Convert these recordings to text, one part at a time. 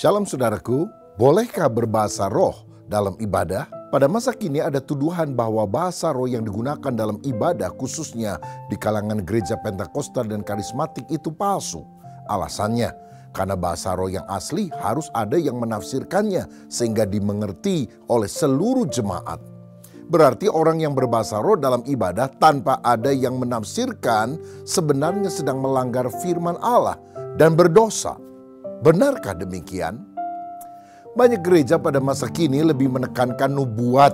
Shalom saudaraku, bolehkah berbahasa roh dalam ibadah? Pada masa kini ada tuduhan bahwa bahasa roh yang digunakan dalam ibadah khususnya di kalangan gereja Pentakosta dan karismatik itu palsu. Alasannya, karena bahasa roh yang asli harus ada yang menafsirkannya sehingga dimengerti oleh seluruh jemaat. Berarti orang yang berbahasa roh dalam ibadah tanpa ada yang menafsirkan sebenarnya sedang melanggar firman Allah dan berdosa. Benarkah demikian? Banyak gereja pada masa kini lebih menekankan nubuat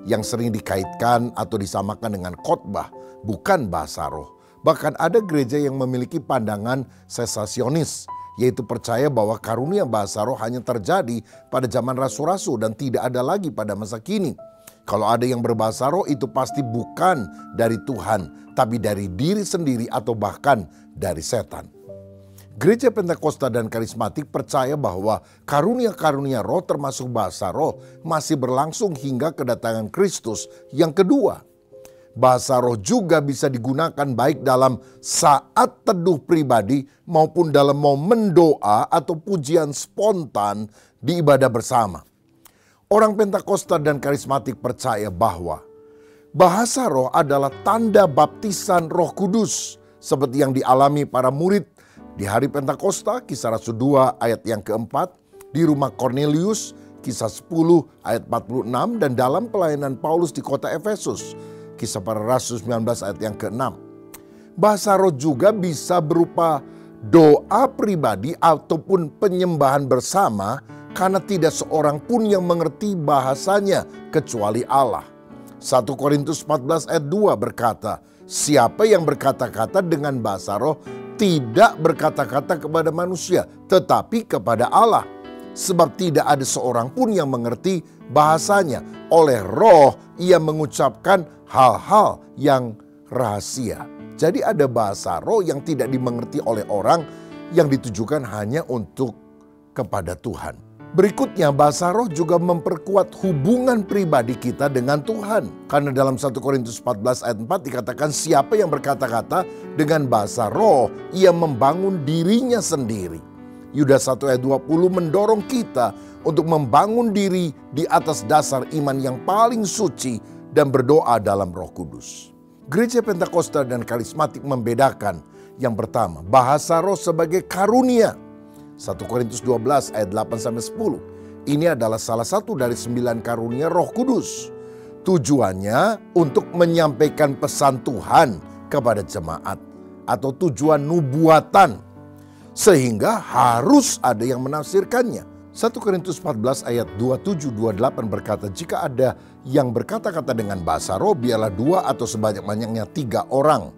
yang sering dikaitkan atau disamakan dengan khotbah, bukan bahasa roh. Bahkan ada gereja yang memiliki pandangan sesasionis, yaitu percaya bahwa karunia bahasa roh hanya terjadi pada zaman rasul-rasul dan tidak ada lagi pada masa kini. Kalau ada yang berbahasa roh itu pasti bukan dari Tuhan, tapi dari diri sendiri atau bahkan dari setan. Gereja Pentakosta dan karismatik percaya bahwa karunia-karunia roh termasuk bahasa roh masih berlangsung hingga kedatangan Kristus yang kedua. Bahasa roh juga bisa digunakan baik dalam saat teduh pribadi maupun dalam momen doa atau pujian spontan di ibadah bersama. Orang Pentakosta dan karismatik percaya bahwa bahasa roh adalah tanda baptisan Roh Kudus seperti yang dialami para murid di hari Pentakosta, Kisah Rasul 2 ayat yang keempat, di rumah Cornelius, Kisah 10 ayat 46, dan dalam pelayanan Paulus di kota Efesus, Kisah Para Rasul 19 ayat yang ke-6. Bahasa roh juga bisa berupa doa pribadi ataupun penyembahan bersama karena tidak seorang pun yang mengerti bahasanya kecuali Allah. 1 Korintus 14 ayat 2 berkata, siapa yang berkata-kata dengan bahasa roh tidak berkata-kata kepada manusia, tetapi kepada Allah. Sebab tidak ada seorang pun yang mengerti bahasanya. Oleh roh ia mengucapkan hal-hal yang rahasia. Jadi ada bahasa roh yang tidak dimengerti oleh orang yang ditujukan hanya untuk kepada Tuhan. Berikutnya, bahasa roh juga memperkuat hubungan pribadi kita dengan Tuhan. Karena dalam 1 Korintus 14 ayat 4 dikatakan siapa yang berkata-kata dengan bahasa roh, ia membangun dirinya sendiri. Yudas 1 ayat 20 mendorong kita untuk membangun diri di atas dasar iman yang paling suci dan berdoa dalam Roh Kudus. Gereja Pentakosta dan karismatik membedakan yang pertama, bahasa roh sebagai karunia. 1 Korintus 12 ayat 8-10. Ini adalah salah satu dari 9 karunia Roh Kudus. Tujuannya untuk menyampaikan pesan Tuhan kepada jemaat atau tujuan nubuatan. Sehingga harus ada yang menafsirkannya. 1 Korintus 14 ayat 27-28 berkata, jika ada yang berkata-kata dengan bahasa roh, biarlah 2 atau sebanyak-banyaknya 3 orang.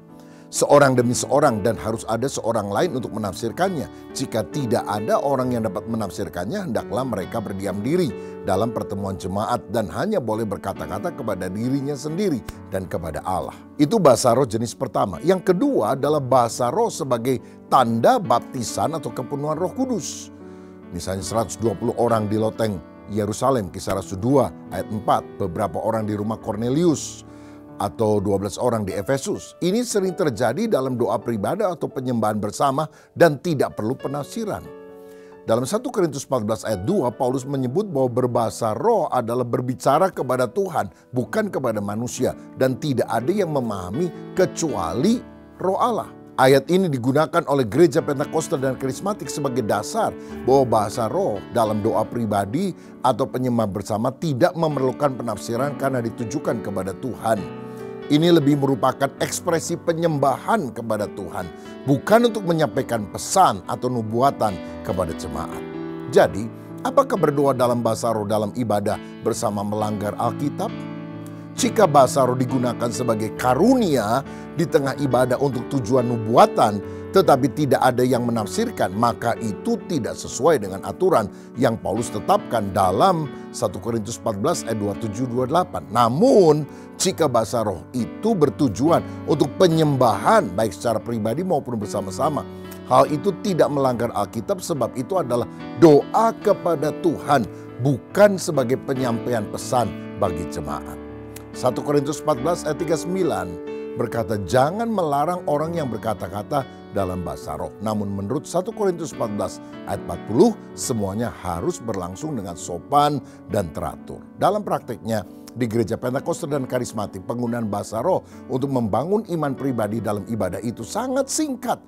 Seorang demi seorang, dan harus ada seorang lain untuk menafsirkannya. Jika tidak ada orang yang dapat menafsirkannya, hendaklah mereka berdiam diri dalam pertemuan jemaat dan hanya boleh berkata-kata kepada dirinya sendiri dan kepada Allah. Itu bahasa roh jenis pertama. Yang kedua adalah bahasa roh sebagai tanda baptisan atau kepenuhan Roh Kudus. Misalnya 120 orang di loteng Yerusalem, Kisah Rasul 2 ayat 4. Beberapa orang di rumah Cornelius atau 12 orang di Efesus. Ini sering terjadi dalam doa pribadi atau penyembahan bersama dan tidak perlu penafsiran. Dalam 1 Korintus 14 ayat 2, Paulus menyebut bahwa berbahasa roh adalah berbicara kepada Tuhan, bukan kepada manusia. Dan tidak ada yang memahami kecuali roh Allah. Ayat ini digunakan oleh gereja Pentakosta dan karismatik sebagai dasar bahwa bahasa roh dalam doa pribadi atau penyembahan bersama tidak memerlukan penafsiran karena ditujukan kepada Tuhan. Ini lebih merupakan ekspresi penyembahan kepada Tuhan, bukan untuk menyampaikan pesan atau nubuatan kepada jemaat. Jadi, apakah berdoa dalam bahasa roh dalam ibadah bersama melanggar Alkitab? Jika bahasa roh digunakan sebagai karunia di tengah ibadah untuk tujuan nubuatan, tetapi tidak ada yang menafsirkan, maka itu tidak sesuai dengan aturan yang Paulus tetapkan dalam 1 Korintus 14 ayat 27-28. Namun, jika bahasa roh itu bertujuan untuk penyembahan baik secara pribadi maupun bersama-sama, hal itu tidak melanggar Alkitab sebab itu adalah doa kepada Tuhan, bukan sebagai penyampaian pesan bagi jemaat. 1 Korintus 14 ayat 39, berkata jangan melarang orang yang berkata-kata dalam bahasa roh. Namun menurut 1 Korintus 14 ayat 40 semuanya harus berlangsung dengan sopan dan teratur. Dalam prakteknya di gereja Pentakosta dan Karismatik penggunaan bahasa roh untuk membangun iman pribadi dalam ibadah itu sangat singkat.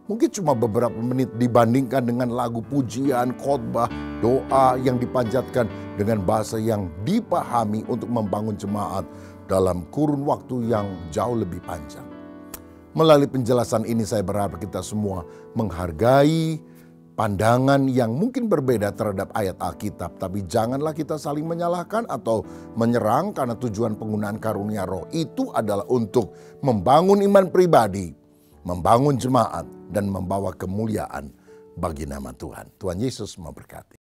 Mungkin cuma beberapa menit dibandingkan dengan lagu pujian, khotbah, doa yang dipanjatkan dengan bahasa yang dipahami untuk membangun jemaat dalam kurun waktu yang jauh lebih panjang. Melalui penjelasan ini saya berharap kita semua menghargai pandangan yang mungkin berbeda terhadap ayat Alkitab. Tapi janganlah kita saling menyalahkan atau menyerang karena tujuan penggunaan karunia roh itu adalah untuk membangun iman pribadi, membangun jemaat, dan membawa kemuliaan bagi nama Tuhan. Tuhan Yesus memberkati.